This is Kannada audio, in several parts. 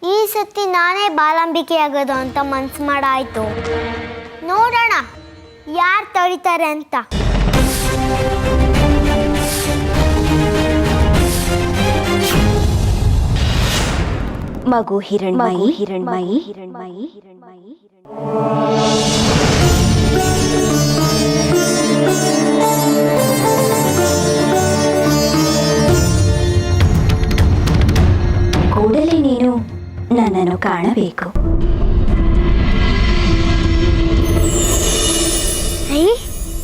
ಈ ಸತಿ ನಾನೇ ಬಾಲಾಂಬಿಕೆ ಆಗೋದು ಅಂತ ಮನ್ಸು ಮಾಡಾಯ್ತು. ನೋಡೋಣ ಯಾರು ತಡಿತಾರೆ ಅಂತ. ಮಗು ಹಿರಣ್ಮಯಿ ಹಿರಣ್ಮಯಿ ಹಿರಣ್ಮಯಿ ಹಿರಣ್ಮಯಿ ಕೂಡಲೇ ನೀನು ನನ್ನನ್ನು ಕಾಣಬೇಕು.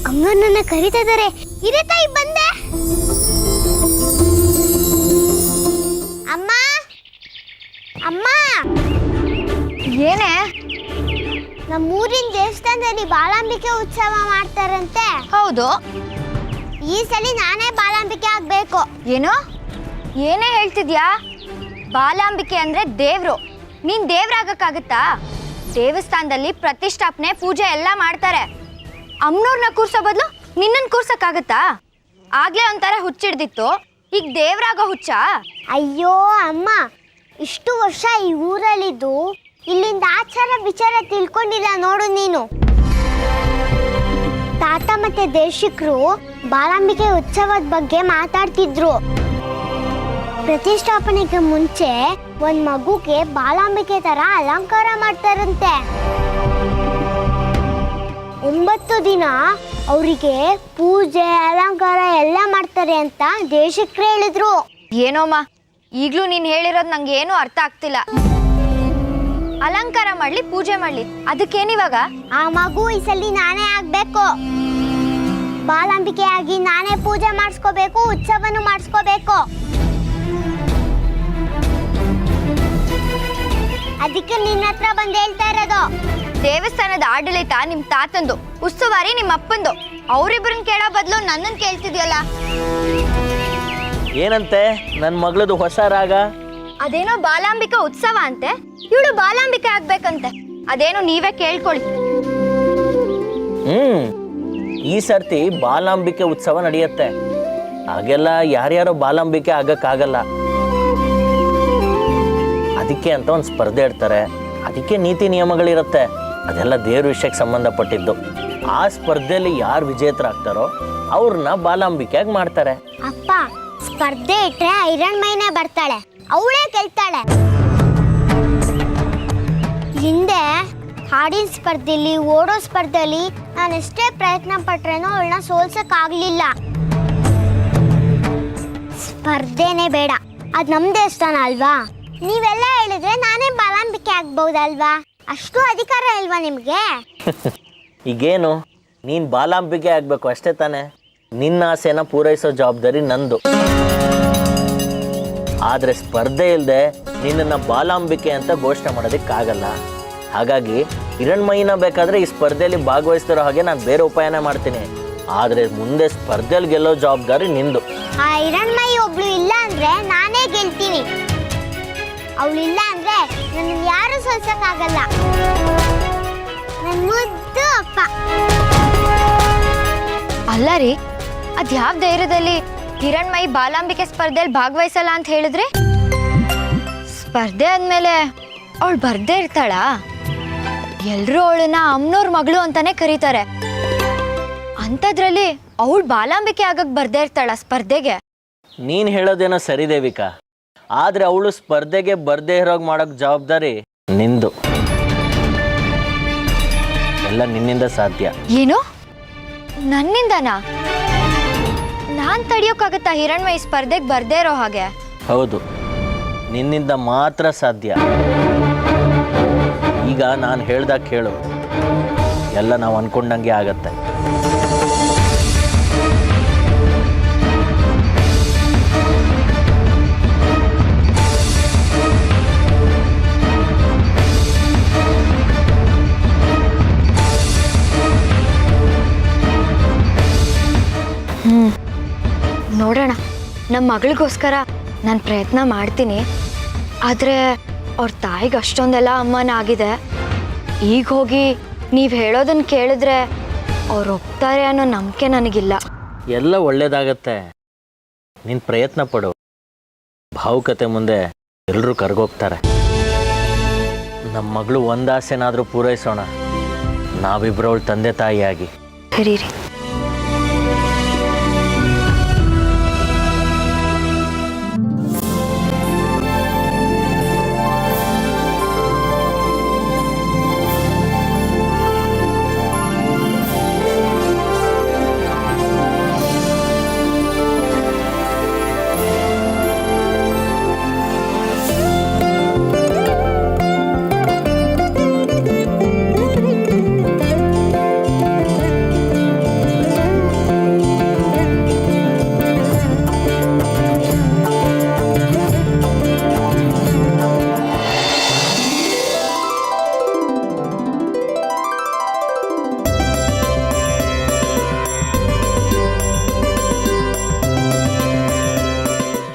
ಅಮ್ಮ ನನ್ನ ಕರೀತಾ ಇದ್ದಾರೆ. ಇರೇ ತಾಯಿ ಬಂದೆ. ಅಮ್ಮ ಅಮ್ಮ, ಏನೇ? ನಮ್ಮೂರಿನ ದೇವಸ್ಥಾನದಲ್ಲಿ ಬಾಲಾಂಬಿಕೆ ಉತ್ಸವ ಮಾಡ್ತಾರಂತೆ. ಹೌದು. ಈ ಸಲ ನಾನೇ ಬಾಲಾಂಬಿಕೆ ಆಗ್ಬೇಕು. ಏನು? ಏನೇ ಹೇಳ್ತಿದ್ಯಾ? ಬಾಲಾಂಬಿಕೆ ಅಂದ್ರೆ ದೇವ್ರು. ನೀನ್ ದೇವ್ರಾಗಕ್ಕಾಗತ್ತಾ? ದೇವಸ್ಥಾನದಲ್ಲಿ ಪ್ರತಿಷ್ಠಾಪನೆ ಪೂಜೆ ಎಲ್ಲ ಮಾಡ್ತಾರೆ. ಅಮ್ಮನವ್ರನ್ನ ಕೂರ್ಸೋ ಬದಲು ನಿನ್ನನ್ ಕೂರ್ಸಕ್ಕಾಗತ್ತಾ? ಆಗ್ಲೇ ಒಂಥರ ಹುಚ್ಚಿಡ್ದಿತ್ತು, ಈಗ ದೇವ್ರಾಗೋ ಹುಚ್ಚ? ಅಯ್ಯೋ ಅಮ್ಮ, ಇಷ್ಟು ವರ್ಷ ಈ ಊರಲ್ಲಿದ್ದು ಇಲ್ಲಿಂದ ಆಚಾರ ವಿಚಾರ ತಿಳ್ಕೊಂಡಿಲ್ಲ ನೋಡು ನೀನು. ತಾತ ಮತ್ತೆ ದೇಶಿಕರು ಬಾಲಾಂಬಿಕೆ ಉತ್ಸವದ ಬಗ್ಗೆ ಮಾತಾಡ್ತಿದ್ರು. ಪ್ರತಿಷ್ಠಾಪನೆಗೆ ಮುಂಚೆ ಒಂದ್ ಮಗುಗೆ ಬಾಲಾಂಬಿಕೆ ತರ ಅಲಂಕಾರ ಮಾಡ್ತಾರಂತೆ. 9 ದಿನ ಅವರಿಗೆ ಪೂಜೆ ಅಲಂಕಾರ ಎಲ್ಲ ಮಾಡ್ತಾರೆ ಅಂತ ದೇಶಿಕರು ಹೇಳಿದ್ರು. ಏನೋಮ್ಮ, ಈಗ್ಲೂ ನೀನ್ ಹೇಳಿರೋದು ನಂಗೆ ಏನು ಅರ್ಥ ಆಗ್ತಿಲ್ಲ. ಅಲಂಕಾರ ಮಾಡ್ಲಿ ಪೂಜೆ ಮಾಡ್ಲಿ ಅದಕ್ಕೇನಿವಾಗ? ಆ ಮಗು ಈ ಸಲ ನಾನೇ ಆಗ್ಬೇಕು. ಬಾಲಾಂಬಿಕೆ ಆಗಿ ನಾನೇ ಪೂಜೆ ಮಾಡಿಸ್ಕೋಬೇಕು, ಉತ್ಸವನು ಮಾಡಿಸ್ಕೋಬೇಕು. ಅದಕ್ಕೆ ನಿನ್ನ ಹತ್ರ ಬಂದು ಹೇಳ್ತಾ ಇರೋದು. ದೇವಸ್ಥಾನದ ಆಡಳಿತ ನಿಮ್ ತಾತಂದು, ಉಸ್ತುವಾರಿ ನಿಮ್ಮ ಅಪ್ಪಂದು. ಅವರಿಬ್ಬರನ್ನ ಕೇಳೋ ಬದಲು ನನ್ನನ್ನು ಕೇಳ್ತಿದ್ಯಲ್ಲ. ಏನಂತೆ ನನ್ನ ಮಗಳದು ಹೊಸ ರಾಗ? ಅದೇನೋ ಬಾಲಾಂಬಿಕಾ ಉತ್ಸವ ಅಂತೆ, ಇವಳು ಬಾಲಾಂಬಿಕೆ ಆಗ್ಬೇಕಂತೆ. ಅದೇನೋ ನೀವೇ ಕೇಳ್ಕೊಳ್ಳಿ. ಈ ಸರ್ತಿ ಬಾಲಾಂಬಿಕೆ ಉತ್ಸವ ನಡೆಯುತ್ತೆ. ಹಾಗೆಲ್ಲ ಯಾರ್ಯಾರೋ ಬಾಲಾಂಬಿಕೆ ಆಗಕ್ಕಾಗಲ್ಲ. ಅದಕ್ಕೆ ಅಂತ ಒಂದು ಸ್ಪರ್ಧೆ ಇಡ್ತಾರೆ. ಅದಕ್ಕೆ ನೀತಿ ನಿಯಮಗಳಿರುತ್ತೆ. ಅದೆಲ್ಲ ದೇವ್ರ ವಿಷಯಕ್ಕೆ ಸಂಬಂಧಪಟ್ಟಿದ್ದು. ಆ ಸ್ಪರ್ಧೆಯಲ್ಲಿ ಯಾರು ವಿಜೇತರಾಗ್ತಾರೋ ಅವ್ರನ್ನ ಬಾಲಾಂಬಿಕೆಯಾಗಿ ಮಾಡ್ತಾರೆ. ಅಪ್ಪ, ಸ್ಪರ್ಧೆ ಇಟ್ರೆ ಹಿರಣ್ಮಯಿನೇ ಬರ್ತಾಳೆ, ಅವಳೇ ಗೆಲ್ತಾಳೆ. ಹಿಂದೆ ಹಾಡಿನ ಸ್ಪರ್ಧೆಯಲ್ಲಿ, ಓಡೋ ಸ್ಪರ್ಧೆಯಲ್ಲಿ ನಾನು ಎಷ್ಟೇ ಪ್ರಯತ್ನ ಪಟ್ರೇನೋ ಅವಳನ್ನ ಸೋಲ್ಸಕ್ಕಾಗ್ಲಿಲ್ಲ. ಸ್ಪರ್ಧೆನೇ ಬೇಡ, ಅದು ನಮ್ಮ ದೇವಸ್ಥಾನ ಅಲ್ವಾ? ನೀವೆಲ್ಲ ಹೇಳಿದ್ರೆ ನಾನೇ ಬಾಲಾಂಬಿಕೆ ಆಗ್ಬಹುದಲ್ವಾ? ಅಷ್ಟು ಅಧಿಕಾರ ಇಲ್ವಾ ನಿಮಗೆ? ಈಗೇನು, ನೀನು ಬಾಲಾಂಬಿಕೆ ಆಗಬೇಕು ಅಷ್ಟೇ ತಾನೆ? ನಿನ್ನ ಆಸೆನ ಪೂರೈಸೋ ಜವಾಬ್ದಾರಿ ನಂದು. ಆದರೆ ಸ್ಪರ್ಧೆ ಇಲ್ಲದೆ ನಿನ್ನನ್ನು ಬಾಲಾಂಬಿಕೆ ಅಂತ ಘೋಷಣೆ ಮಾಡೋದಕ್ಕಾಗಲ್ಲ. ಹಾಗಾಗಿ ಹಿರಣ್ಮಯಿನ ಬೇಕಾದರೆ ಈ ಸ್ಪರ್ಧೆಯಲ್ಲಿ ಭಾಗವಹಿಸ್ತಿರೋ ಹಾಗೆ ನಾನು ಬೇರೆ ಉಪಾಯನೇ ಮಾಡ್ತೀನಿ. ಆದರೆ ಮುಂದೆ ಸ್ಪರ್ಧೆಯಲ್ಲಿ ಗೆಲ್ಲೋ ಜವಾಬ್ದಾರಿ ನಿಂದು. ಆ ಹಿರಣ್ಮಯಿ ಒಬ್ಳು ಇಲ್ಲ ಅಂದ್ರೆ ನಾನೇ ಗೆಲ್ತೀನಿ. ಅವಳಿಲ್ಲ ಅಂದ್ರೆ ನನ್ನ ಯಾರು ಸೋಲ್ಸಕ್ಕಾಗಲ್ಲ. ನನ್ನ ಮುದ್ದು ಅಪ್ಪ. ಅಲ್ಲ ರೀ, ಅದ್ಯಾವ ಧೈರ್ಯದಲ್ಲಿ ಹಿರಣ್ಮಯಿ ಬಾಲಾಂಬಿಕೆ ಸ್ಪರ್ಧೆಯಲ್ಲಿ ಭಾಗವಹಿಸಲ್ಲ ಅಂತ ಹೇಳಿದ್ರೆ? ಸ್ಪರ್ಧೆ ಆದ್ಮೇಲೆ ಅವಳು ಬರ್ದೇ ಇರ್ತಾಳ? ಎಲ್ರೂ ಅವಳನ್ನ ಅಮ್ಮನವ್ರ ಮಗಳು ಅಂತಾನೆ ಕರೀತಾರೆ. ಅಂಥದ್ರಲ್ಲಿ ಅವಳು ಬಾಲಾಂಬಿಕೆ ಆಗಕ್ ಬರ್ದೇ ಇರ್ತಾಳ ಸ್ಪರ್ಧೆಗೆ? ನೀನು ಹೇಳೋದೇನೋ ಸರಿ ದೇವಿಕಾ, ಆದರೆ ಅವಳು ಸ್ಪರ್ಧೆಗೆ ಬರ್ದೇ ಇರೋಗ್ ಮಾಡೋಕ್ ಜವಾಬ್ದಾರಿ ನಿಂದು. ಎಲ್ಲ ನಿನ್ನಿಂದ ಸಾಧ್ಯ. ಏನು? ನನ್ನಿಂದನಾ? ನಾನ್ ತಡಿಯೋಕ್ಕಾಗತ್ತಾ ಹಿರಣ್ಮಯಿ ಸ್ಪರ್ಧೆಗೆ ಬರ್ದೇ ಇರೋ ಹಾಗೆ? ಹೌದು, ನಿನ್ನಿಂದ ಮಾತ್ರ ಸಾಧ್ಯ. ಈಗ ನಾನು ಹೇಳ್ದಾಗ ಕೇಳು, ಎಲ್ಲ ನಾವು ಅನ್ಕೊಂಡಂಗೆ ಆಗತ್ತೆ. ನೋಡೋಣ, ನಮ್ಮ ಮಗಳಿಗೋಸ್ಕರ ನಾನು ಪ್ರಯತ್ನ ಮಾಡ್ತೀನಿ. ಆದರೆ ಅವ್ರ ತಾಯಿಗೆ ಅಷ್ಟೊಂದೆಲ್ಲ ಅವಮಾನ ಆಗಿದೆ. ಈಗ ಹೋಗಿ ನೀವು ಹೇಳೋದನ್ನು ಕೇಳಿದ್ರೆ ಅವ್ರು ಒಪ್ತಾರೆ ಅನ್ನೋ ನಂಬಿಕೆ ನನಗಿಲ್ಲ. ಎಲ್ಲ ಒಳ್ಳೇದಾಗತ್ತೆ, ನೀನು ಪ್ರಯತ್ನ ಪಡು. ಭಾವುಕತೆ ಮುಂದೆ ಎಲ್ಲರೂ ಕರ್ಗೋಗ್ತಾರೆ. ನಮ್ಮ ಮಗಳು ಒಂದಾಸೆನಾದರೂ ಪೂರೈಸೋಣ, ನಾವಿಬ್ಬರವಳು ತಂದೆ ತಾಯಿಯಾಗಿ. ಕರೀರಿ.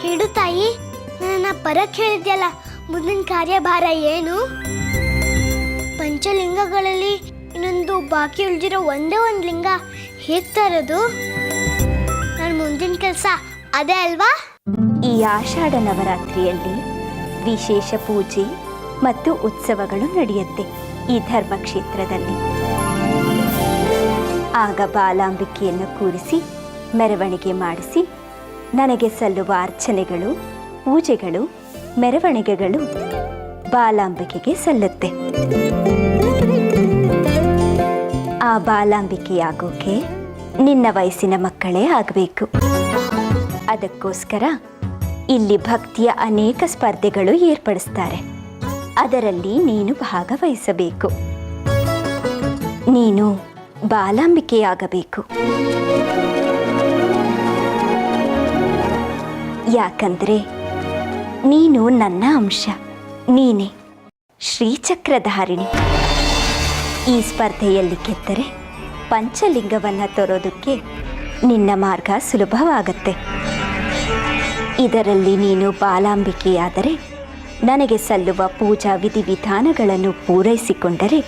ಹೇಳು ತಾಯಿ, ನನ್ನ ಬರಕ್ ಹೇಳಿದ್ಯಲ್ಲ, ಮುಂದಿನ ಕಾರ್ಯಭಾರ ಏನು? ಪಂಚಲಿಂಗಗಳಲ್ಲಿ ಇನ್ನೊಂದು ಬಾಕಿ ಉಳಿದಿರೋ ಒಂದೇ ಒಂದು ಲಿಂಗ ಹೇಗ್ ತರೋದು? ನನ್ನ ಮುಂದಿನ ಕೆಲಸ ಅದೇ ಅಲ್ವಾ? ಈ ಆಷಾಢ ನವರಾತ್ರಿಯಲ್ಲಿ ವಿಶೇಷ ಪೂಜೆ ಮತ್ತು ಉತ್ಸವಗಳು ನಡೆಯುತ್ತೆ ಈ ಧರ್ಮಕ್ಷೇತ್ರದಲ್ಲಿ. ಆಗ ಬಾಲಾಂಬಿಕೆಯನ್ನು ಕೂರಿಸಿ ಮೆರವಣಿಗೆ ಮಾಡಿಸಿ ನನಗೆ ಸಲ್ಲುವ ಅರ್ಚನೆಗಳು, ಪೂಜೆಗಳು, ಮೆರವಣಿಗೆಗಳು ಬಾಲಾಂಬಿಕೆಗೆ ಸಲ್ಲುತ್ತೆ. ಆ ಬಾಲಾಂಬಿಕೆಯಾಗೋಕೆ ನಿನ್ನ ವಯಸ್ಸಿನ ಮಕ್ಕಳೇ ಆಗಬೇಕು. ಅದಕ್ಕೋಸ್ಕರ ಇಲ್ಲಿ ಭಕ್ತಿಯ ಅನೇಕ ಸ್ಪರ್ಧೆಗಳು ಏರ್ಪಡಿಸ್ತಾರೆ. ಅದರಲ್ಲಿ ನೀನು ಭಾಗವಹಿಸಬೇಕು. ನೀನು ಬಾಲಾಂಬಿಕೆಯಾಗಬೇಕು. ಯಾಕಂದ್ರೆ ನೀನು ನನ್ನ ಅಂಶ, ನೀನೇ ಶ್ರೀಚಕ್ರಧಾರಿಣಿ. ಈ ಸ್ಪರ್ಧೆಯಲ್ಲಿ ಗೆದ್ದರೆ ಪಂಚಲಿಂಗವನ್ನು ತರೋದಕ್ಕೆ ನಿನ್ನ ಮಾರ್ಗ ಸುಲಭವಾಗತ್ತೆ. ಇದರಲ್ಲಿ ನೀನು ಬಾಲಾಂಬಿಕೆಯಾದರೆ ನನಗೆ ಸಲ್ಲುವ ಪೂಜಾ ವಿಧಿವಿಧಾನಗಳನ್ನು ಪೂರೈಸಿಕೊಂಡರೆ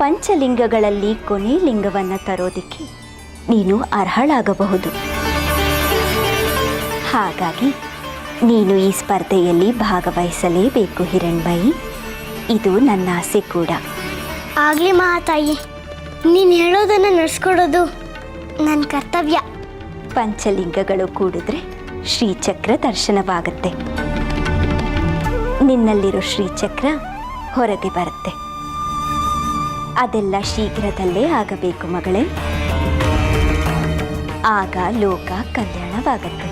ಪಂಚಲಿಂಗಗಳಲ್ಲಿ ಕೊನೆ ಲಿಂಗವನ್ನು ತರೋದಕ್ಕೆ ನೀನು ಅರ್ಹಳಾಗಬಹುದು. ಹಾಗಾಗಿ ನೀನು ಈ ಸ್ಪರ್ಧೆಯಲ್ಲಿ ಭಾಗವಹಿಸಲೇಬೇಕು ಹಿರಣ್ಮಯಿ. ಇದು ನನ್ನ ಆಸೆ ಕೂಡ. ಆಗ್ಲಿ ಮಹಾತಾಯಿ, ನೀನು ಹೇಳೋದನ್ನು ನಡೆಸ್ಕೊಡೋದು ನನ್ನ ಕರ್ತವ್ಯ. ಪಂಚಲಿಂಗಗಳು ಕೂಡಿದ್ರೆ ಶ್ರೀಚಕ್ರ ದರ್ಶನವಾಗುತ್ತೆ. ನಿನ್ನಲ್ಲಿರೋ ಶ್ರೀಚಕ್ರ ಹೊರಗೆ ಬರುತ್ತೆ. ಅದೆಲ್ಲ ಶೀಘ್ರದಲ್ಲೇ ಆಗಬೇಕು ಮಗಳೇ. ಆಗ ಲೋಕ ಕಲ್ಯಾಣವಾಗತ್ತೆ.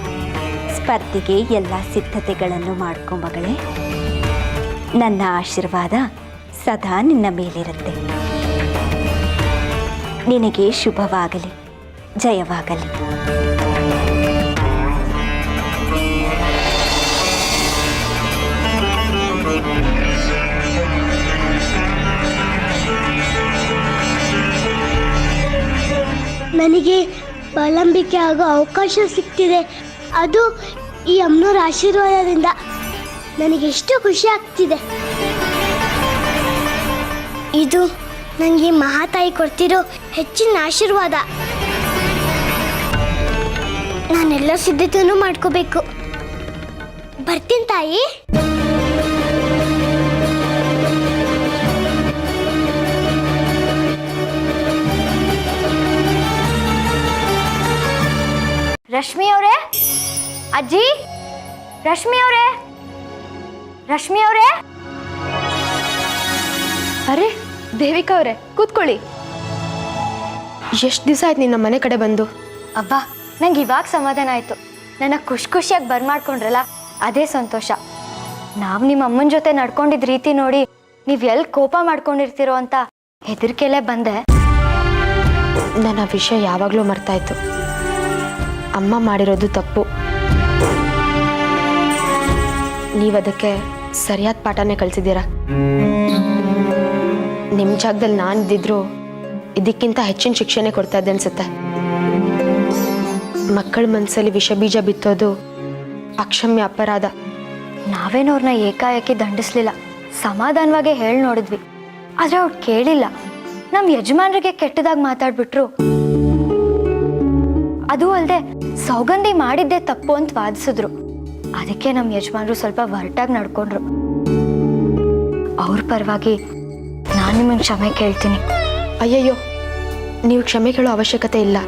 ಸ್ಪರ್ಧೆಗೆ ಎಲ್ಲ ಸಿದ್ಧತೆಗಳನ್ನು ಮಾಡ್ಕೊ ಮಗಳೇ. ನನ್ನ ಆಶೀರ್ವಾದ ಸದಾ ನಿನ್ನ ಮೇಲಿರುತ್ತೆ. ನಿನಗೆ ಶುಭವಾಗಲಿ, ಜಯವಾಗಲಿ. ನನಗೆ ಬಾಲಾಂಬಿಕೆ ಆಗೋ ಅವಕಾಶ ಸಿಗ್ತಿದೆ. ಅದು ಈ ಅಮ್ಮನವರ ಆಶೀರ್ವಾದದಿಂದ. ನನಗೆ ಎಷ್ಟು ಖುಷಿ ಆಗ್ತಿದೆ. ಇದು ನನಗೆ ಮಹಾತಾಯಿ ಕೊಡ್ತಿರೋ ಹೆಚ್ಚಿನ ಆಶೀರ್ವಾದ. ನಾನೆಲ್ಲ ಸಿದ್ಧತೆನೂ ಮಾಡ್ಕೋಬೇಕು. ಬರ್ತೀನಿ ತಾಯಿ. ರಶ್ಮಿ ಅವರೇ, ಅಜ್ಜಿ, ರಶ್ಮಿ ಅವರೇ, ರಶ್ಮಿ ಅವರೇ. ಅರೆ ದೇವಿಕಾ ಅವರೇ, ಕೂತ್ಕೊಳ್ಳಿ. ಎಷ್ಟು ದಿವಸ ಆಯ್ತು ನಿನ್ನ ಮನೆ ಕಡೆ ಬಂದು? ಅಬ್ಬಾ, ನಂಗೆ ಇವಾಗ ಸಮಾಧಾನ ಆಯಿತು. ನನ್ನ ಖುಷಿಯಾಗಿ ಬರ್ಮಾಡ್ಕೊಂಡ್ರಲ್ಲ, ಅದೇ ಸಂತೋಷ. ನಾವು ನಿಮ್ಮ ಅಮ್ಮನ ಜೊತೆ ನಡ್ಕೊಂಡಿದ್ದ ರೀತಿ ನೋಡಿ ನೀವು ಎಲ್ಲಿ ಕೋಪ ಮಾಡ್ಕೊಂಡಿರ್ತೀರೋ ಅಂತ ಹೆದರಿಕೆಲ್ಲೇ ಬಂದೆ. ನನ್ನ ವಿಷಯ ಯಾವಾಗಲೂ ಮರ್ತಾಯಿತ್ತು. ಅಮ್ಮ ಮಾಡಿರೋದು ತಪ್ಪು. ನೀವದಕ್ಕೆ ಸರಿಯಾದ ಪಾಠನೇ ಕಲಿಸಿದ್ದೀರಾ. ನಿಮ್ಮ ಜಾಗದಲ್ಲಿ ನಾನು ಇದ್ದಿದ್ರು ಇದಕ್ಕಿಂತ ಹೆಚ್ಚಿನ ಶಿಕ್ಷಣೆ ಕೊಡ್ತಾ ಇದ್ದೆ ಅನ್ಸುತ್ತೆ. ಮಕ್ಕಳ ಮನಸ್ಸಲ್ಲಿ ವಿಷ ಬೀಜ ಬಿತ್ತೋದು ಅಕ್ಷಮ್ಯ ಅಪರಾಧ. ನಾವೇನವ್ರನ್ನ ಏಕಾಏಕಿ ದಂಡಿಸ್ಲಿಲ್ಲ, ಸಮಾಧಾನವಾಗೇ ಹೇಳಿ ನೋಡಿದ್ವಿ. ಆದರೆ ಅವ್ರು ಕೇಳಿಲ್ಲ. ನಮ್ಮ ಯಜಮಾನರಿಗೆ ಕೆಟ್ಟದಾಗಿ ಮಾತಾಡ್ಬಿಟ್ರು. ಅದು ಅಲ್ಲದೆ ಸೌಗಂಧಿ ಮಾಡಿದ್ದೇ ತಪ್ಪು ಅಂತ ವಾದಿಸಿದ್ರು. ಅದಕ್ಕೆ ನಮ್ಮ ಯಜಮಾನರು ಸ್ವಲ್ಪ ಹೊರಟಾಗಿ ನಡ್ಕೊಂಡ್ರು. ಅವ್ರ ಪರವಾಗಿ ನಾನು ನಿಮಗೆ ಕ್ಷಮೆ ಕೇಳ್ತೀನಿ. ಅಯ್ಯಯ್ಯೋ, ನೀವು ಕ್ಷಮೆ ಕೇಳೋ ಅವಶ್ಯಕತೆ ಇಲ್ಲ.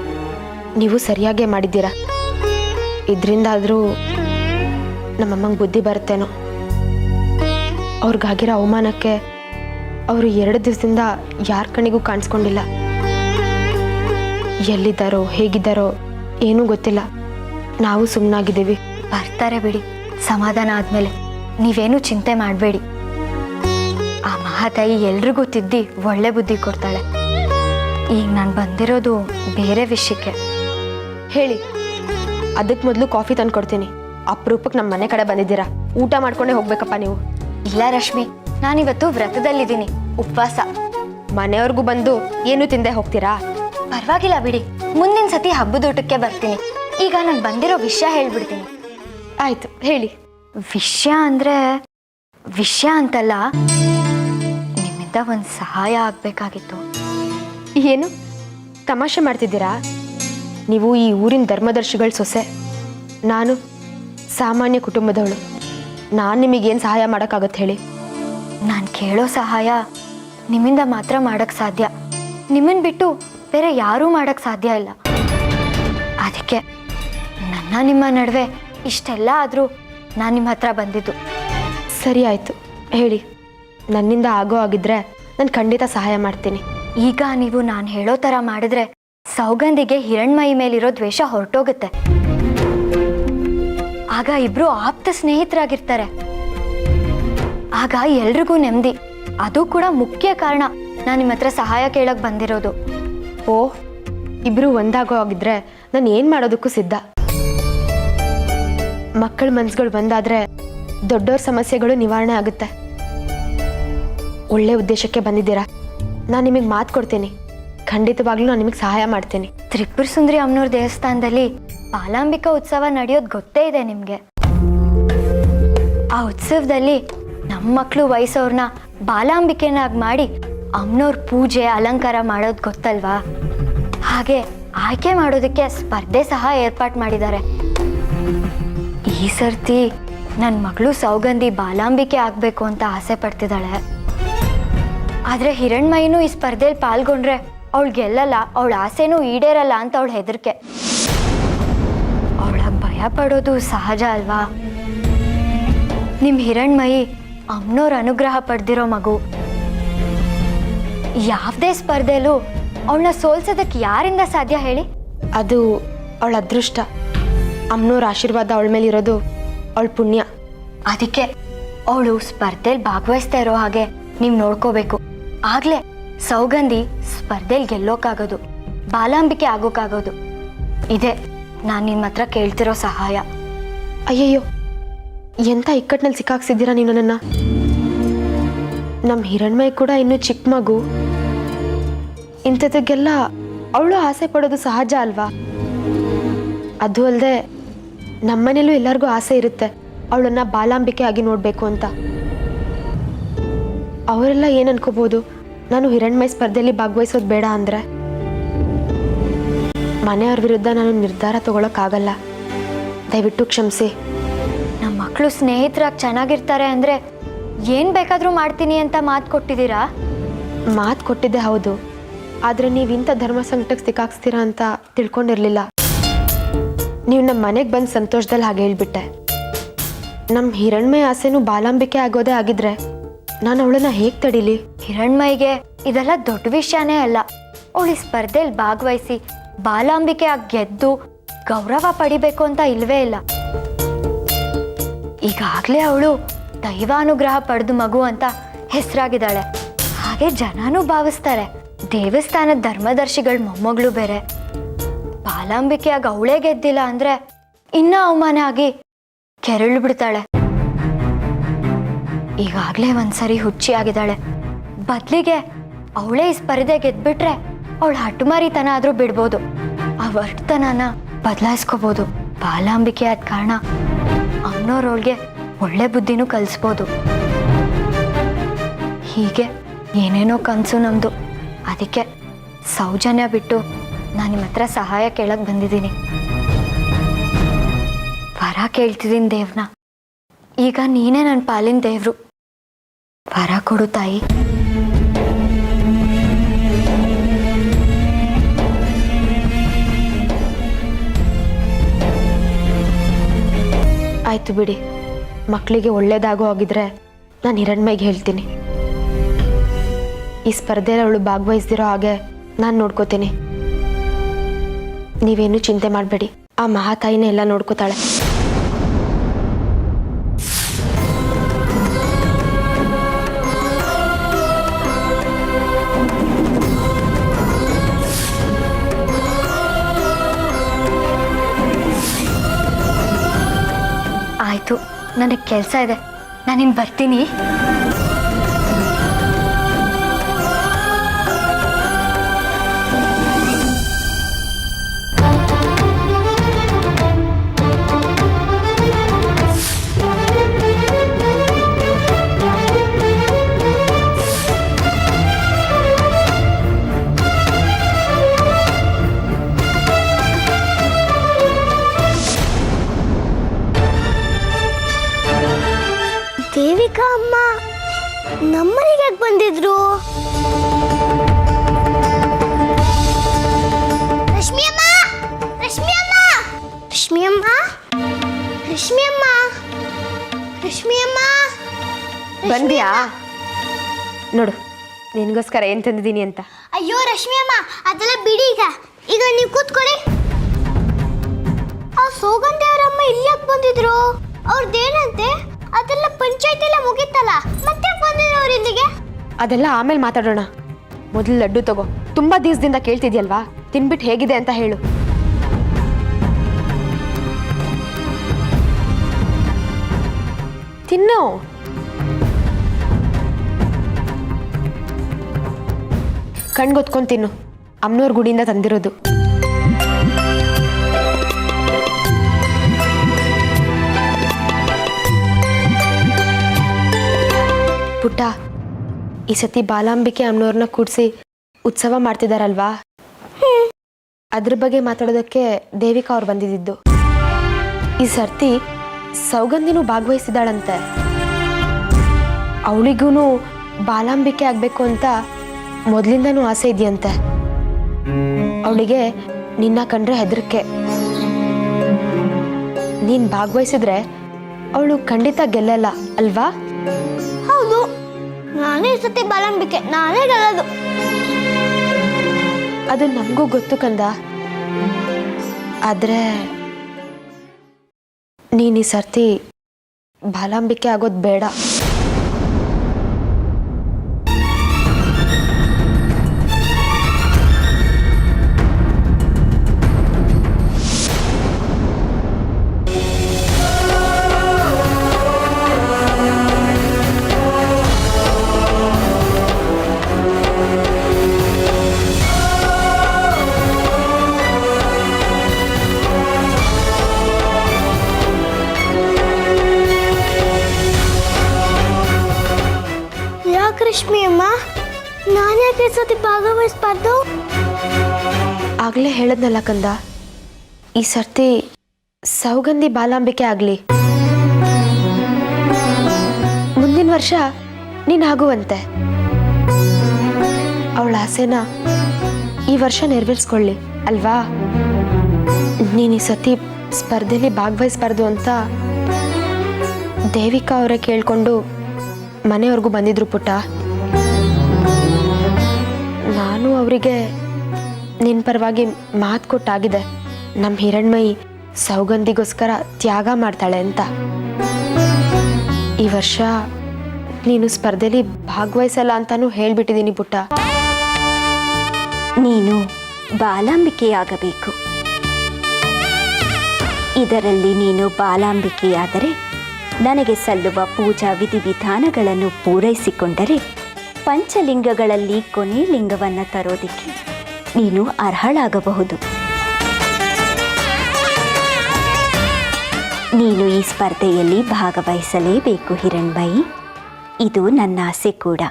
ನೀವು ಸರಿಯಾಗೇ ಮಾಡಿದ್ದೀರಾ. ಇದರಿಂದಾದರೂ ನಮ್ಮಮ್ಮಂಗೆ ಬುದ್ಧಿ ಬರುತ್ತೇನೋ. ಅವ್ರಿಗಾಗಿರೋ ಅವಮಾನಕ್ಕೆ ಅವರು 2 ದಿವಸದಿಂದ ಯಾರ ಕಣ್ಣಿಗೂ ಕಾಣಿಸ್ಕೊಂಡಿಲ್ಲ. ಎಲ್ಲಿದ್ದಾರೋ ಹೇಗಿದ್ದಾರೋ ಏನೂ ಗೊತ್ತಿಲ್ಲ. ನಾವು ಸುಮ್ಮನಾಗಿದ್ದೀವಿ. ಬರ್ತಾರೆ ಬಿಡಿ, ಸಮಾಧಾನ ಆದಮೇಲೆ. ನೀವೇನು ಚಿಂತೆ ಮಾಡಬೇಡಿ. ಆ ಮಹಾತಾಯಿ ಎಲ್ರಿಗೂ ತಿದ್ದಿ ಒಳ್ಳೆ ಬುದ್ಧಿ ಕೊಡ್ತಾಳೆ. ಈಗ ನಾನು ಬಂದಿರೋದು ಬೇರೆ ವಿಷಯಕ್ಕೆ. ಹೇಳಿ, ಅದಕ್ಕೆ ಮೊದಲು ಕಾಫಿ ತಂದು ಕೊಡ್ತೀನಿ. ಅಪರೂಪಕ್ಕೆ ನಮ್ಮ ಮನೆ ಕಡೆ ಬಂದಿದ್ದೀರಾ, ಊಟ ಮಾಡ್ಕೊಂಡೇ ಹೋಗ್ಬೇಕಪ್ಪ ನೀವು. ಇಲ್ಲ ರಶ್ಮಿ, ನಾನಿವತ್ತು ವ್ರತದಲ್ಲಿದ್ದೀನಿ, ಉಪವಾಸ. ಮನೆಯವ್ರಿಗೂ ಬಂದು ಏನು ತಿಂದೆ ಹೋಗ್ತೀರಾ? ಪರವಾಗಿಲ್ಲ ಬಿಡಿ, ಮುಂದಿನ ಸತಿ ಹಬ್ಬದ ಊಟಕ್ಕೆ ಬರ್ತೀನಿ. ಈಗ ನಾನು ಬಂದಿರೋ ವಿಷಯ ಹೇಳ್ಬಿಡ್ತೀನಿ. ಆಯ್ತು, ಹೇಳಿ. ವಿಷಯ ಅಂತಲ್ಲ, ನಿಮ್ಮಿಂದ ಒಂದು ಸಹಾಯ ಆಗಬೇಕಾಗಿತ್ತು. ಏನು ತಮಾಷೆ ಮಾಡ್ತಿದ್ದೀರಾ? ನೀವು ಈ ಊರಿನ ಧರ್ಮದರ್ಶಿಗಳ ಸೊಸೆ, ನಾನು ಸಾಮಾನ್ಯ ಕುಟುಂಬದವಳು. ನಾನು ನಿಮಗೇನು ಸಹಾಯ ಮಾಡೋಕ್ಕಾಗತ್ತೆ ಹೇಳಿ? ನಾನು ಕೇಳೋ ಸಹಾಯ ನಿಮ್ಮಿಂದ ಮಾತ್ರ ಮಾಡೋಕ್ಕೆ ಸಾಧ್ಯ. ನಿಮ್ಮನ್ನು ಬಿಟ್ಟು ಬೇರೆ ಯಾರೂ ಮಾಡೋಕ್ಕೆ ಸಾಧ್ಯ ಇಲ್ಲ. ಅದಕ್ಕೆ ನಿಮ್ಮ ನಡುವೆ ಇಷ್ಟೆಲ್ಲ ಆದರೂ ನಾನು ನಿಮ್ಮ ಹತ್ರ ಬಂದಿದ್ದು. ಸರಿ ಆಯಿತು, ಹೇಳಿ. ನನ್ನಿಂದ ಆಗೋ ಆಗಿದ್ರೆ ನಾನು ಖಂಡಿತ ಸಹಾಯ ಮಾಡ್ತೀನಿ. ಈಗ ನೀವು ನಾನು ಹೇಳೋ ಥರ ಮಾಡಿದ್ರೆ ಸೌಗಂಧಿಗೆ ಹಿರಣ್ಮಯಿ ಮೇಲಿರೋ ದ್ವೇಷ ಹೊರಟೋಗುತ್ತೆ. ಆಗ ಇಬ್ರು ಆಪ್ತ ಸ್ನೇಹಿತರಾಗಿರ್ತಾರೆ. ಆಗ ಎಲ್ರಿಗೂ ನೆಮ್ಮದಿ. ಅದು ಕೂಡ ಮುಖ್ಯ ಕಾರಣ ನಾನು ನಿಮ್ಮ ಹತ್ರ ಸಹಾಯ ಕೇಳಕ್ಕೆ ಬಂದಿರೋದು. ಓ, ಇಬ್ರು ಒಂದಾಗೋ ಆಗಿದ್ರೆ ನಾನು ಏನು ಮಾಡೋದಕ್ಕೂ ಸಿದ್ಧ. ಮಕ್ಕಳ ಮನ್ಸುಗಳು ಬಂದಾದ್ರೆ ದೊಡ್ಡವ್ರ ಸಮಸ್ಯೆಗಳು ನಿವಾರಣೆ ಆಗುತ್ತೆ. ಒಳ್ಳೆ ಉದ್ದೇಶಕ್ಕೆ ಬಂದಿದ್ದೀರಾ. ನಾನು ನಿಮಗೆ ಮಾತು ಕೊಡ್ತೀನಿ, ಖಂಡಿತವಾಗ್ಲೂ ನಾನು ನಿಮಗೆ ಸಹಾಯ ಮಾಡ್ತೀನಿ. ತ್ರಿಪುರ ಸುಂದರಿ ಅಮ್ಮನವ್ರ ದೇವಸ್ಥಾನದಲ್ಲಿ ಬಾಲಾಂಬಿಕಾ ಉತ್ಸವ ನಡೆಯೋದು ಗೊತ್ತೇ ಇದೆ ನಿಮಗೆ. ಆ ಉತ್ಸವದಲ್ಲಿ ನಮ್ಮ ಮಕ್ಕಳು ವಯಸ್ಸವ್ರನ್ನ ಬಾಲಾಂಬಿಕೆನಾಗಿ ಮಾಡಿ ಅಮ್ಮನವ್ರ ಪೂಜೆ ಅಲಂಕಾರ ಮಾಡೋದು ಗೊತ್ತಲ್ವಾ? ಹಾಗೆ ಆಯ್ಕೆ ಮಾಡೋದಕ್ಕೆ ಸ್ಪರ್ಧೆ ಸಹ ಏರ್ಪಾಟ್ ಮಾಡಿದ್ದಾರೆ. ಈ ಸರ್ತಿ ನನ್ನ ಮಗಳು ಸೌಗಂಧಿ ಬಾಲಾಂಬಿಕೆ ಆಗಬೇಕು ಅಂತ ಆಸೆ ಪಡ್ತಿದ್ದಾಳೆ. ಆದರೆ ಹಿರಣ್ಮಯಿನೂ ಈ ಸ್ಪರ್ಧೆಯಲ್ಲಿ ಪಾಲ್ಗೊಂಡ್ರೆ ಅವಳು ಗೆಲ್ಲಲ್ಲ, ಅವಳ ಆಸೆನೂ ಈಡೇರಲ್ಲ ಅಂತ ಅವಳ ಹೆದರಿಕೆ. ಅವಳಾಗ ಭಯ ಪಡೋದು ಸಹಜ ಅಲ್ವಾ? ನಿಮ್ಮ ಹಿರಣ್ಮಯಿ ಅಮ್ಮನವ್ರ ಅನುಗ್ರಹ ಪಡೆದಿರೋ ಮಗು. ಯಾವುದೇ ಸ್ಪರ್ಧೆಯಲ್ಲೂ ಅವಳನ್ನ ಸೋಲ್ಸೋದಕ್ಕೆ ಯಾರಿಂದ ಸಾಧ್ಯ ಹೇಳಿ? ಅದು ಅವಳ ಅದೃಷ್ಟ. ಅಮ್ಮನವ್ರ ಆಶೀರ್ವಾದ ಅವಳ ಮೇಲೆ ಇರೋದು ಅವಳ ಪುಣ್ಯ. ಅದಕ್ಕೆ ಅವಳು ಸ್ಪರ್ಧೆಯಲ್ಲಿ ಭಾಗವಹಿಸ್ತಾ ಇರೋ ಹಾಗೆ ನೀವು ನೋಡ್ಕೋಬೇಕು. ಆಗ್ಲೇ ಸೌಗಂಧಿ ಸ್ಪರ್ಧೆಯಲ್ಲಿ ಗೆಲ್ಲೋಕ್ಕಾಗೋದು, ಬಾಲಾಂಬಿಕೆ ಆಗೋಕ್ಕಾಗೋದು. ಇದೆ ನಾನು ನಿಮ್ಮ ಹತ್ರ ಕೇಳ್ತಿರೋ ಸಹಾಯ. ಅಯ್ಯಯ್ಯೋ, ಎಂಥ ಇಕ್ಕಟ್ಟಿನಲ್ಲಿ ಸಿಕ್ಕಾಕ್ಸಿದ್ದೀರಾ ನೀನು ನನ್ನ. ನಮ್ಮ ಹಿರಣ್ಮಯಿ ಕೂಡ ಇನ್ನೂ ಚಿಕ್ಕ ಮಗು. ಇಂಥದಕ್ಕೆಲ್ಲ ಅವಳು ಆಸೆ ಪಡೋದು ಸಹಜ ಅಲ್ವಾ? ಅದು ಅಲ್ಲದೆ ನಮ್ಮನೇಲೂ ಎಲ್ಲರಿಗೂ ಆಸೆ ಇರುತ್ತೆ ಅವಳನ್ನ ಬಾಲಾಂಬಿಕೆ ಆಗಿ ನೋಡಬೇಕು ಅಂತ. ಅವರೆಲ್ಲ ಏನು ಅನ್ಕೋಬೋದು, ನಾನು ಹಿರಣ್ಮಯಿ ಸ್ಪರ್ಧೆಯಲ್ಲಿ ಭಾಗವಹಿಸೋದು ಬೇಡ ಅಂದರೆ? ಮನೆಯವ್ರ ವಿರುದ್ಧ ನಾನು ನಿರ್ಧಾರ ತಗೊಳಕ್ಕಾಗಲ್ಲ. ದಯವಿಟ್ಟು ಕ್ಷಮಿಸಿ. ನಮ್ಮ ಮಕ್ಕಳು ಸ್ನೇಹಿತರಾಗಿ ಚೆನ್ನಾಗಿರ್ತಾರೆ ಅಂದರೆ ಏನು ಬೇಕಾದರೂ ಮಾಡ್ತೀನಿ ಅಂತ ಮಾತು ಕೊಟ್ಟಿದ್ದೀರಾ? ಮಾತು ಕೊಟ್ಟಿದ್ದೆ ಹೌದು, ಆದರೆ ನೀವು ಇಂಥ ಧರ್ಮ ಸಂಕಟಕ್ಕೆ ಸಿಕ್ಕಾಕ್ಸ್ತೀರಾ ಅಂತ ತಿಳ್ಕೊಂಡಿರಲಿಲ್ಲ. ನೀವು ನಮ್ಮ ಮನೆಗೆ ಬಂದು ಸಂತೋಷದಲ್ಲಿ ಹಾಗೆ ಹೇಳ್ಬಿಟ್ಟೆ. ನಮ್ಮ ಹಿರಣ್ಮಯಿ ಆಸೆನೂ ಬಾಲಾಂಬಿಕೆ ಆಗೋದೇ ಆಗಿದ್ರೆ ನಾನು ಅವಳನ್ನ ಹೇಗೆ ತಡೀಲಿ? ಹಿರಣ್ಮಯಿಗೆ ಇದೆಲ್ಲ ದೊಡ್ಡ ವಿಷಯನೇ ಅಲ್ಲ. ಅವಳು ಈ ಸ್ಪರ್ಧೆಯಲ್ಲಿ ಭಾಗವಹಿಸಿ ಬಾಲಾಂಬಿಕೆ ಆಗಿ ಗೆದ್ದು ಗೌರವ ಪಡಿಬೇಕು ಅಂತ ಇಲ್ವೇ ಇಲ್ಲ. ಈಗಾಗಲೇ ಅವಳು ದೈವಾನುಗ್ರಹ ಪಡೆದು ಮಗು ಅಂತ ಹೆಸರಾಗಿದ್ದಾಳೆ. ಹಾಗೆ ಜನನೂ ಭಾವಿಸ್ತಾರೆ. ದೇವಸ್ಥಾನದ ಧರ್ಮದರ್ಶಿಗಳ ಮೊಮ್ಮಗಳು ಬೇರೆ. ಬಾಲಾಂಬಿಕೆಯಾಗಿ ಅವಳೇ ಗೆದ್ದಿಲ್ಲ ಅಂದರೆ ಇನ್ನೂ ಅವಮಾನ ಆಗಿ ಕೆರಳು ಬಿಡ್ತಾಳೆ. ಈಗಾಗಲೇ ಒಂದ್ಸರಿ ಹುಚ್ಚಿಯಾಗಿದ್ದಾಳೆ. ಬದಲಿಗೆ ಅವಳೇ ಈ ಸ್ಪರ್ಧೆ ಗೆದ್ಬಿಟ್ರೆ ಅವಳ ಹಠುಮಾರಿತನ ಆದರೂ ಬಿಡ್ಬೋದು. ಆ ವರ್ಟತನನ ಬದಲಾಯಿಸ್ಕೋಬೋದು. ಬಾಲಾಂಬಿಕೆ ಆದ ಕಾರಣ ಅಮ್ಮನವ್ರವಳಿಗೆ ಒಳ್ಳೆ ಬುದ್ಧಿನೂ ಕಲಿಸ್ಬೋದು. ಹೀಗೆ ಏನೇನೋ ಕನಸು ನಮ್ಮದು. ಅದಕ್ಕೆ ಸೌಜನ್ಯ ಬಿಟ್ಟು ನಾನು ನಿಮ್ಮ ಹತ್ರ ಸಹಾಯ ಕೇಳಕ್ಕೆ ಬಂದಿದ್ದೀನಿ. ವರ ಕೇಳ್ತಿದ್ದೀನಿ ದೇವ್ರನ್ನ. ಈಗ ನೀನೇ ನನ್ನ ಪಾಲಿನ ದೇವ್ರು. ವರ ಕೊಡು ತಾಯಿ. ಆಯ್ತು ಬಿಡಿ, ಮಕ್ಕಳಿಗೆ ಒಳ್ಳೇದಾಗೋ ಹೋಗಿದ್ರೆ ನಾನು ಹಿರಣ್ಮೈಗೆ ಹೇಳ್ತೀನಿ. ಈ ಸ್ಪರ್ಧೆಯಲ್ಲಿ ಅವಳು ಭಾಗವಹಿಸ್ದಿರೋ ಹಾಗೆ ನಾನು ನೋಡ್ಕೋತೀನಿ. ನೀವೇನು ಚಿಂತೆ ಮಾಡಬೇಡಿ, ಆ ಮಹಾತಾಯಿನೇ ಎಲ್ಲ ನೋಡ್ಕೋತಾಳೆ. ಆಯ್ತು, ನನಗೆ ಕೆಲಸ ಇದೆ, ನಾನಿನ್ ಬರ್ತೀನಿ. ದೇವಿಕಾ ಅಮ್ಮ ನಮ್ಮನೆಗೆ ಯಾಕೆ ಬಂದಿದ್ರು? ರಶ್ಮಿ ಅಮ್ಮ, ರಶ್ಮಿ ಅಮ್ಮ, ರಶ್ಮಿ ಅಮ್ಮ, ರಶ್ಮಿ ಅಮ್ಮ, ರಶ್ಮಿ ಅಮ್ಮ. ಬಂದ್ಯಾ? ನೋಡು ನಿನಗೋಸ್ಕರ ಏನು ತಂದಿದ್ದೀನಿ ಅಂತ. ಅಯ್ಯೋ ರಶ್ಮಿ ಅಮ್ಮ, ಅದೆಲ್ಲ ಬಿಡಿ. ಈಗ ನೀವು ಕೂತ್ಕೊಳ್ಳಿ. ಆ ಸೌಗಂಧಿ ಅವರಮ್ಮ ಇಲ್ಲಿ ಯಾಕೆ ಬಂದಿದ್ರು? ಅವ್ರದ್ದೇನಂತೆ? ಅದೆಲ್ಲ ಪಂಚಾಯತ್ ಎಲ್ಲ ಮುಗಿತಲ್ಲ, ಮತ್ತೆ ಬಂದಿದ್ರು ಅವ್ರು ಇಲ್ಲಿಗೆ? ಅದೆಲ್ಲ ಆಮೇಲೆ ಮಾತಾಡೋಣ. ಮೊದಲು ಲಡ್ಡು ತಗೋ. ತುಂಬಾ ದಿವಸದಿಂದ ಕೇಳ್ತಿದ್ಯಲ್ವಾ, ತಿನ್ಬಿಟ್ಟು ಹೇಗಿದೆ ಅಂತ ಹೇಳು. ತಿನ್ನು. ಕಣ್ಗೊತ್ಕೊಂಡು ತಿನ್ನು. ಅಮ್ಮನವ್ರ ಗುಡಿಯಿಂದ ತಂದಿರೋದು. ಪುಟ್ಟ, ಈ ಸತಿ ಬಾಲಾಂಬಿಕೆ ಅಮ್ಮನವ್ರನ್ನ ಕೂಡಿಸಿ ಉತ್ಸವ ಮಾಡ್ತಿದಾರಲ್ವಾ, ಅದ್ರ ಬಗ್ಗೆ ಮಾತಾಡೋದಕ್ಕೆ ದೇವಿಕಾ ಅವ್ರು ಬಂದಿದ್ದು. ಈ ಸರ್ತಿ ಸೌಗಂಧಿನೂ ಭಾಗವಹಿಸಿದಾಳಂತೆ. ಅವಳಿಗೂ ಬಾಲಾಂಬಿಕೆ ಆಗಬೇಕು ಅಂತ ಮೊದಲಿಂದನೂ ಆಸೆ ಇದೆಯಂತೆ. ಅವಳಿಗೆ ನಿನ್ನ ಕಂಡ್ರೆ ಹೆದರಿಕೆ. ನೀನು ಭಾಗವಹಿಸಿದ್ರೆ ಅವಳು ಖಂಡಿತ ಗೆಲ್ಲಲ್ಲ ಅಲ್ವಾ? ಹೌದು, ನಾನೇ ಈ ಸತಿ ಬಾಲಾಂಬಿಕೆ, ನಾನೇ ಗೆಲ್ಲೋದು. ಅದು ನಮಗೂ ಗೊತ್ತು ಕಂದ. ಆದ್ರೆ ನೀನು ಈ ಸರ್ತಿ ಬಾಲಾಂಬಿಕೆ ಆಗೋದು ಬೇಡ. ರಶ್ಮಿ ಅಮ್ಮ, ನಾನು ಯಾಕೆ ಈ ಸತಿ ಭಾಗವಹಿಸಬಾರ್ದು? ಆಗ್ಲೇ ಹೇಳದ್ನಲ್ಲ ಕಂದ, ಈ ಸರ್ತಿ ಸೌಗಂಧಿ ಬಾಲಾಂಬಿಕೆ ಆಗ್ಲಿ. ಮುಂದಿನ ವರ್ಷ ನೀನ್ ಆಗುವಂತೆ. ಅವಳ ಆಸೆನ ಈ ವರ್ಷ ನೆರವೇರಿಸ್ಕೊಳ್ಳಿ ಅಲ್ವಾ? ನೀನು ಈ ಸತಿ ಸ್ಪರ್ಧೆಯಲ್ಲಿ ಭಾಗವಹಿಸಬಾರ್ದು ಅಂತ ದೇವಿಕಾ ಅವರೇ ಕೇಳ್ಕೊಂಡು ಮನೆಯವ್ರಿಗೂ ಬಂದಿದ್ರು ಪುಟ್ಟ. ನಾನು ಅವರಿಗೆ ನಿನ್ನ ಪರವಾಗಿ ಮಾತು ಕೊಟ್ಟಾಗಿದೆ, ನಮ್ಮ ಹಿರಣ್ಮಯಿ ಸೌಗಂಧಿಗೋಸ್ಕರ ತ್ಯಾಗ ಮಾಡ್ತಾಳೆ ಅಂತ. ಈ ವರ್ಷ ನೀನು ಸ್ಪರ್ಧೆಯಲ್ಲಿ ಭಾಗವಹಿಸಲ್ಲ ಅಂತಾನೂ ಹೇಳ್ಬಿಟ್ಟಿದ್ದೀನಿ ಪುಟ್ಟ. ನೀನು ಬಾಲಾಂಬಿಕೆಯಾಗಬೇಕು. ಇದರಲ್ಲಿ ನೀನು ಬಾಲಾಂಬಿಕೆಯಾದರೆ ನನಗೆ ಸಲ್ಲುವ ಪೂಜಾ ವಿಧಿವಿಧಾನಗಳನ್ನು ಪೂರೈಸಿಕೊಂಡರೆ ಪಂಚಲಿಂಗಗಳಲ್ಲಿ ಕೊನೆ ಲಿಂಗವನ್ನು ತರೋದಕ್ಕೆ ನೀನು ಅರ್ಹಳಾಗಬಹುದು. ನೀನು ಈ ಸ್ಪರ್ಧೆಯಲ್ಲಿ ಭಾಗವಹಿಸಲೇಬೇಕು ಹಿರಣ್ಮಯಿ. ಇದು ನನ್ನ ಆಸೆ ಕೂಡ.